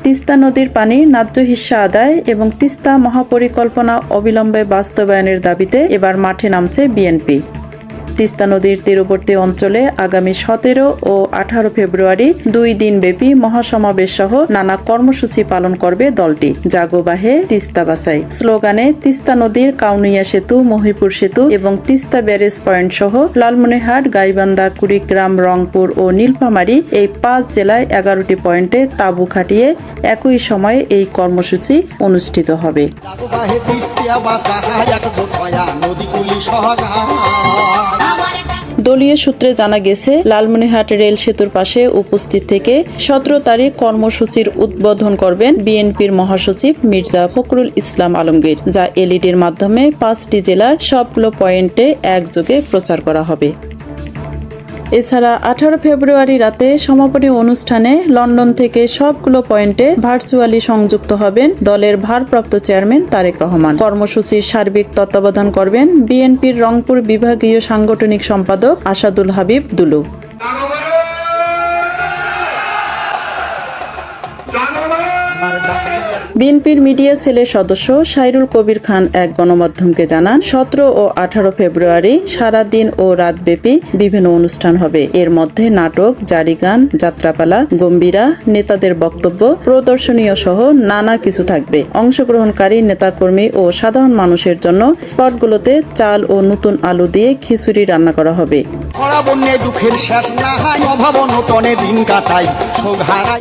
তিস্তা নদীর পানি ন্যায্য হিস্যা আদায় এবং তিস্তা মহাপরিকল্পনা অবিলম্বে বাস্তবায়নের দাবিতে এবার মাঠে নামছে বিএনপি। তিস্তা নদীর তীরবর্তী অঞ্চলে আগামী 17 ও 18 ফেব্রুয়ারি 2 দিনব্যাপী মহাসমাবেশ সহ নানা কর্মসূচি পালন করবে দলটি। জাগো বাহে তিস্তা বাঁচাই স্লোগানে তিস্তা নদীর কাউনিয়া সেতু, মহিপুর সেতু এবং তিস্তা ব্যারেজ পয়েন্ট সহ লালমনিরহাট, গাইবান্ধা, কুড়িগ্রাম, রংপুর ও নীলফামারী এই 5 জেলায় 11টি পয়েন্টে তাঁবু খাটিয়ে একই সময়ে এই কর্মসূচি অনুষ্ঠিত হবে। দলীয় সূত্রে জানা গেছে, লালমনিরহাট রেল সেতুর পাশে উপস্থিত থেকে 17 তারিখ কর্মসূচির উদ্বোধন করবেন বিএনপির মহাসচিব মির্জা ফখরুল ইসলাম আলমগীর, যা এলইডির মাধ্যমে 5টি জেলার সবগুলো পয়েন্টে একযোগে প্রচার করা হবে। এছাড়া 18 ফেব্রুয়ারি রাতে সমাপনী অনুষ্ঠানে লন্ডন থেকে সবগুলো পয়েন্টে ভার্চুয়ালি সংযুক্ত হবেন দলের ভারপ্রাপ্ত চেয়ারম্যান তারেক রহমান। কর্মসূচির সার্বিক তত্ত্বাবধান করবেন বিএনপির রংপুর বিভাগীয় সাংগঠনিক সম্পাদক আসাদুল হাবিব দুলু। বিএনপির মিডিয়া সেলের সদস্য সাইরুল কবির খান এক গণমাধ্যমকে জানান, 17 ও 18 ফেব্রুয়ারি সারা দিন ও রাতব্যাপী বিভিন্ন অনুষ্ঠান হবে। এর মধ্যে নাটক, জারি গান, যাত্রাপালা, গম্ভীরা, নেতাদের বক্তব্য, প্রদর্শনীয় সহ নানা কিছু থাকবে। অংশগ্রহণকারী নেতাকর্মী ও সাধারণ মানুষের জন্য স্পটগুলোতে চাল ও নতুন আলু দিয়ে খিচুড়ি রান্না করা হবে।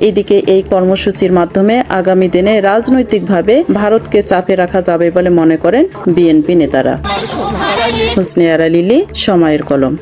এদিকে এই কর্মসূচির মাধ্যমে আগামী দিনে রাজনৈতিকভাবে ভারতকে চাপে রাখা যাবে বলে মনে করেন বিএনপি নেতারা। হুসনে আরা লিলি, সময়ের কলম।